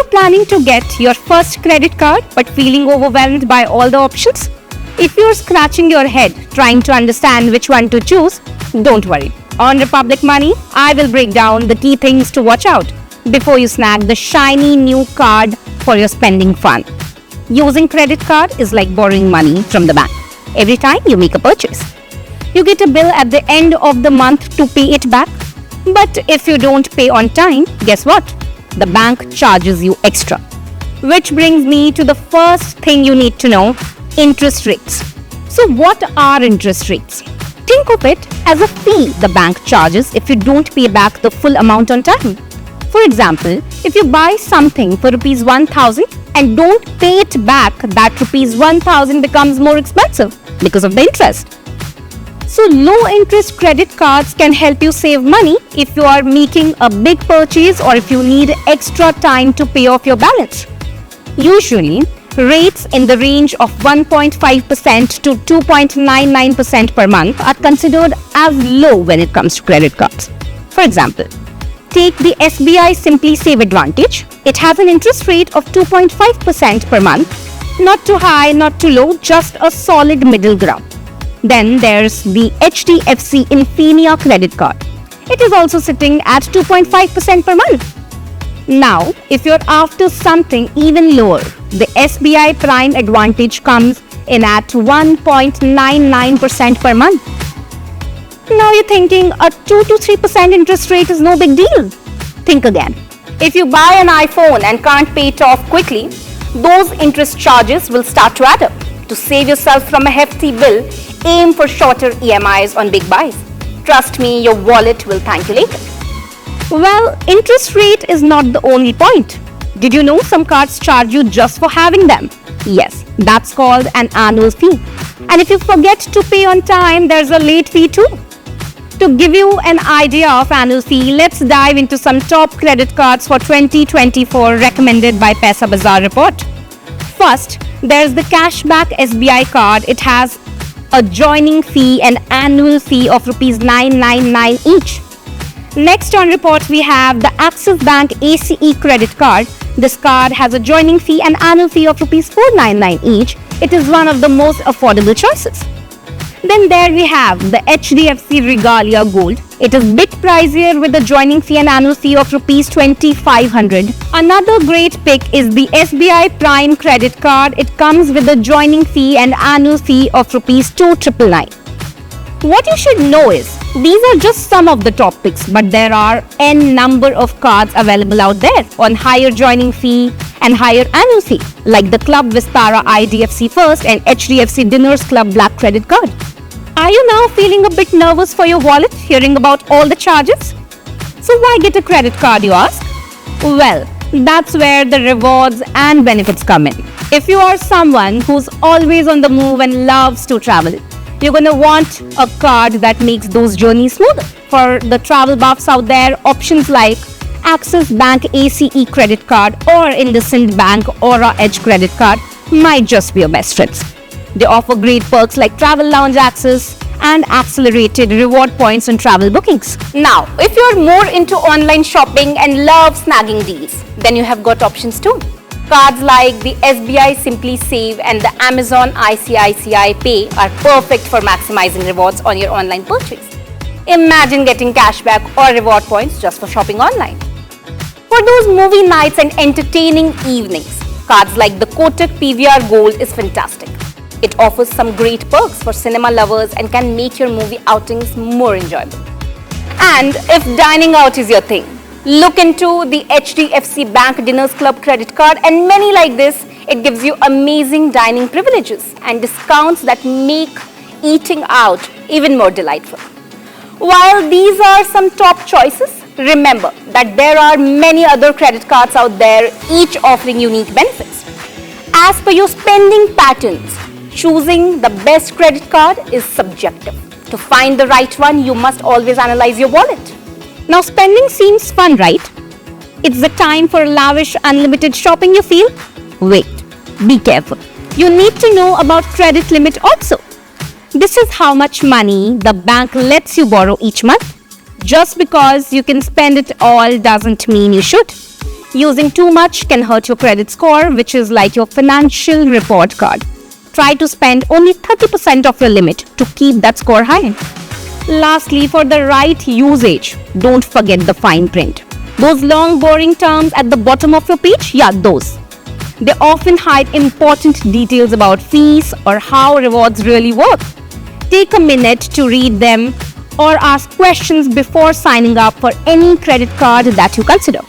you planning to get your first credit card but feeling overwhelmed by all the options? If you're scratching your head trying to understand which one to choose, don't worry. On Republic Money, I will break down the key things to watch out before you snag the shiny new card for your spending fun. Using credit card is like borrowing money from the bank every time you make a purchase. You get a bill at the end of the month to pay it back. But if you don't pay on time, guess what? The bank charges you extra. Which brings me to the first thing you need to know, interest rates. So what are interest rates? Think of it as a fee the bank charges if you don't pay back the full amount on time. For example, if you buy something for rupees 1000 and don't pay it back, that rupees 1000 becomes more expensive because of the interest. So low interest credit cards can help you save money if you are making a big purchase or if you need extra time to pay off your balance. Usually, rates in the range of 1.5% to 2.99% per month are considered as low when it comes to credit cards. For example, take the SBI Simply Save Advantage. It has an interest rate of 2.5% per month. Not too high, not too low, just a solid middle ground. Then there's the HDFC Infinia credit card. It is also sitting at 2.5% per month. Now, if you're after something even lower, the SBI Prime Advantage comes in at 1.99% per month. Now you're thinking a 2 to 3% interest rate is no big deal. Think again. If you buy an iPhone and can't pay it off quickly, those interest charges will start to add up. To save yourself from a hefty bill, aim for shorter EMIs on big buys. Trust me, your wallet will thank you later. Well, interest rate is not the only point. Did you know some cards charge you just for having them? Yes, that's called an annual fee. And if you forget to pay on time, there's a late fee too. To give you an idea of annual fee, let's dive into some top credit cards for 2024 recommended by Paisabazaar report. First, there's the Cashback SBI card. It has a joining fee and annual fee of rupees 999 each. Next on report, we have the Axis Bank ACE credit card. This card has a joining fee and annual fee of rupees 499 each. It is one of the most affordable choices. Then there we have the HDFC Regalia Gold. It is bit pricier with a joining fee and annual fee of rupees 2500. Another great pick is the SBI Prime credit card. It comes with a joining fee and annual fee of rupees 2999. What you should know is, these are just some of the top picks, but there are n number of cards available out there on higher joining fee and higher annual fee, like the Club Vistara IDFC First and HDFC Dinners Club Black credit card. Are you now feeling a bit nervous for your wallet hearing about all the charges? So why get a credit card, you ask? Well, that's where the rewards and benefits come in. If you are someone who's always on the move and loves to travel, you're going to want a card that makes those journeys smoother. For the travel buffs out there, options like Axis Bank ACE credit card or IndusInd Bank Aura Edge credit card might just be your best friends. They offer great perks like travel lounge access and accelerated reward points on travel bookings. Now, if you're more into online shopping and love snagging deals, then you have got options too. Cards like the SBI Simply Save and the Amazon ICICI Pay are perfect for maximizing rewards on your online purchase. Imagine getting cashback or reward points just for shopping online. For those movie nights and entertaining evenings, cards like the Kotak PVR Gold is fantastic. It offers some great perks for cinema lovers and can make your movie outings more enjoyable. And if dining out is your thing, look into the HDFC Bank Dinners Club credit card and many like this. It gives you amazing dining privileges and discounts that make eating out even more delightful. While these are some top choices, remember that there are many other credit cards out there, each offering unique benefits. As per your spending patterns, choosing the best credit card is subjective. To find the right one, you must always analyze your wallet. Now, spending seems fun, right? It's the time for lavish, unlimited shopping, you feel? Wait, be careful. You need to know about credit limit also. This is how much money the bank lets you borrow each month. Just because you can spend it all doesn't mean you should. Using too much can hurt your credit score, which is like your financial report card. Try to spend only 30% of your limit to keep that score high. Lastly, for the right usage, don't forget the fine print. Those long boring terms at the bottom of your page, those. They often hide important details about fees or how rewards really work. Take a minute to read them or ask questions before signing up for any credit card that you consider.